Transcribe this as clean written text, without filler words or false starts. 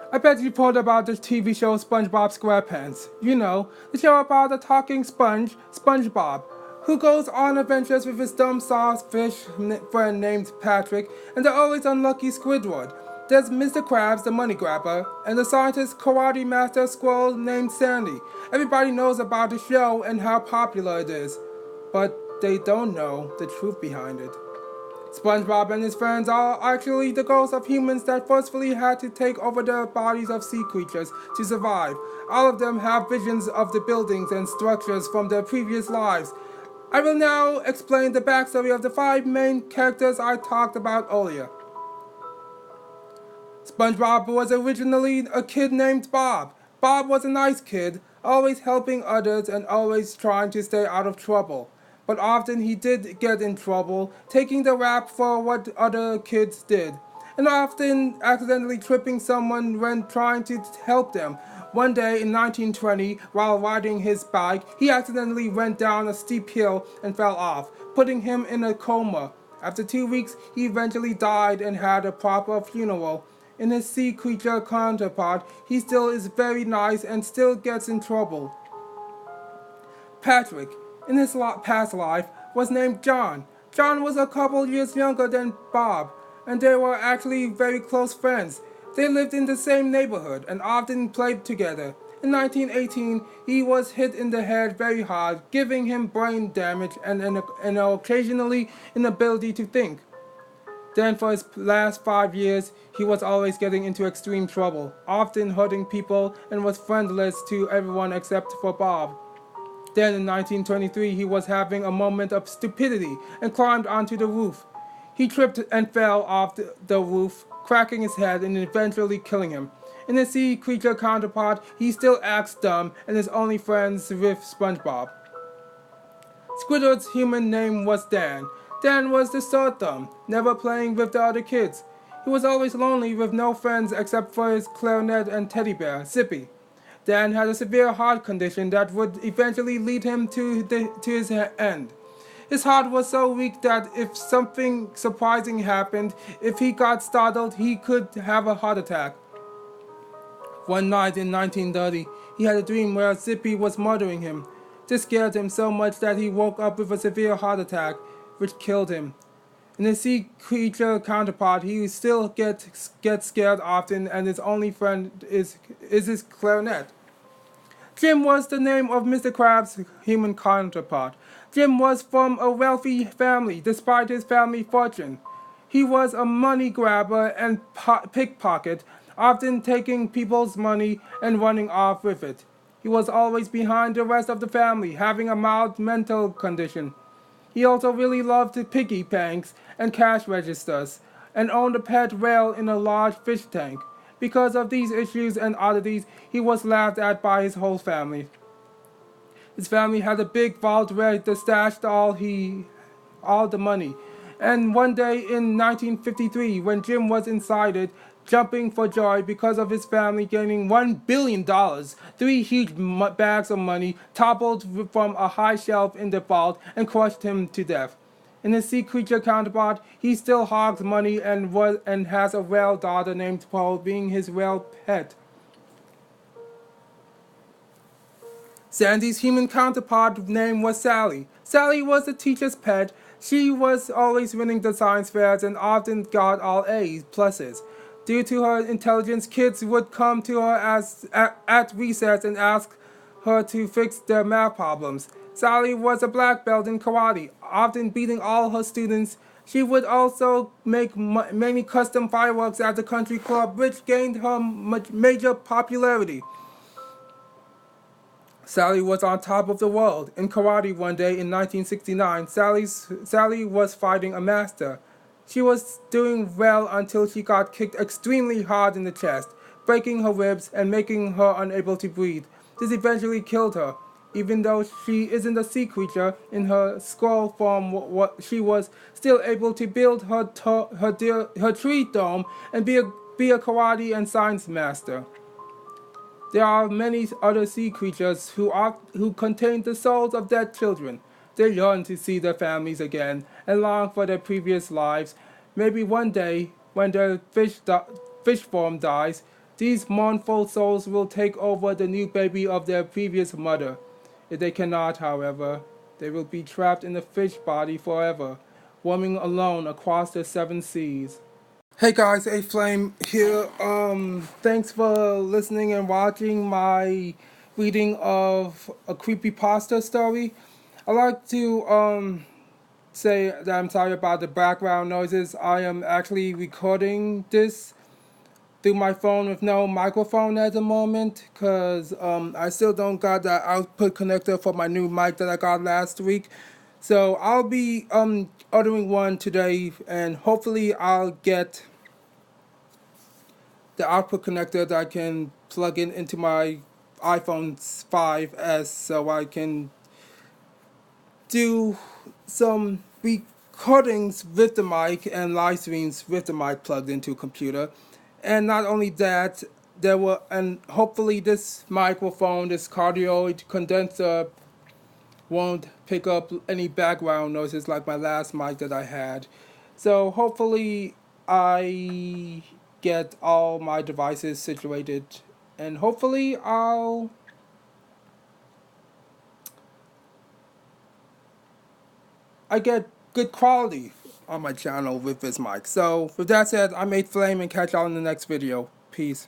I bet you've heard about the TV show SpongeBob SquarePants. You know, the show about the talking sponge, SpongeBob, who goes on adventures with his dumb sauce fish friend named Patrick and the always unlucky Squidward. There's Mr. Krabs, the money grabber, and the scientist karate master squirrel named Sandy. Everybody knows about the show and how popular it is, but they don't know the truth behind it. SpongeBob and his friends are actually the ghosts of humans that forcefully had to take over the bodies of sea creatures to survive. All of them have visions of the buildings and structures from their previous lives. I will now explain the backstory of the five main characters I talked about earlier. SpongeBob was originally a kid named Bob. Bob was a nice kid, always helping others and always trying to stay out of trouble. But often he did get in trouble, taking the rap for what other kids did, and often accidentally tripping someone when trying to help them. One day in 1920, while riding his bike, he accidentally went down a steep hill and fell off, putting him in a coma. After 2 weeks, he eventually died and had a proper funeral. In his sea creature counterpart, he still is very nice and still gets in trouble. Patrick, in his past life, was named John. John was a couple years younger than Bob, and they were actually very close friends. They lived in the same neighborhood and often played together. In 1918, he was hit in the head very hard, giving him brain damage and occasionally inability to think. Then for his last 5 years, he was always getting into extreme trouble, often hurting people and was friendless to everyone except for Bob. Then in 1923, he was having a moment of stupidity and climbed onto the roof. He tripped and fell off the roof, cracking his head and eventually killing him. In his sea creature counterpart, he still acts dumb and is only friends with SpongeBob. Squidward's human name was Dan. Dan was the third thumb, never playing with the other kids. He was always lonely with no friends except for his clarinet and teddy bear, Zippy. Dan had a severe heart condition that would eventually lead him to his end. His heart was so weak that if something surprising happened, if he got startled, he could have a heart attack. One night in 1930, he had a dream where Zippy was murdering him. This scared him so much that he woke up with a severe heart attack, which killed him. In his sea creature counterpart, he still gets scared often, and his only friend is his clarinet. Jim was the name of Mr. Krabs' human counterpart. Jim was from a wealthy family, despite his family fortune. He was a money grabber and pickpocket, often taking people's money and running off with it. He was always behind the rest of the family, having a mild mental condition. He also really loved the piggy banks and cash registers, and owned a pet whale in a large fish tank. Because of these issues and oddities, he was laughed at by his whole family. His family had a big vault where they stashed all the money. And one day in 1953, when Jim was inside it, jumping for joy because of his family gaining $1 billion, three huge bags of money toppled from a high shelf in the vault and crushed him to death. In his sea creature counterpart, he still hogs money and has a whale daughter named Pearl, being his whale pet. Sandy's human counterpart name was Sally. Sally was the teacher's pet. She was always winning the science fairs and often got all A's pluses. Due to her intelligence, kids would come to her at recess and ask her to fix their math problems. Sally was a black belt in karate, often beating all her students. She would also make many custom fireworks at the country club, which gained her major popularity. Sally was on top of the world. In karate one day in 1969, Sally was fighting a master. She was doing well until she got kicked extremely hard in the chest, breaking her ribs and making her unable to breathe. This eventually killed her. Even though she isn't a sea creature, in her squirrel form she was still able to build her tree dome and be a karate and science master. There are many other sea creatures who contain the souls of dead children. They yearn to see their families again and long for their previous lives. Maybe one day, when their fish form dies, These mournful souls will take over the new baby of their previous mother. If they cannot, however, they will be trapped in the fish body forever, roaming alone across the seven seas. Hey guys, A Flame here. Thanks for listening and watching my reading of a creepypasta story. I'd like to say that I'm sorry about the background noises. I am actually recording this through my phone with no microphone at the moment because I still don't got that output connector for my new mic that I got last week. So I'll be ordering one today, and hopefully I'll get the output connector that I can plug in into my iPhone 5s so I can do some recordings with the mic and live streams with the mic plugged into a computer. And not only that, and hopefully this microphone, this cardioid condenser, won't pick up any background noises like my last mic that I had. So hopefully I get all my devices situated, and hopefully I get good quality on my channel with this mic. So with that said, I'm 8 Flame, and catch y'all in the next video. Peace.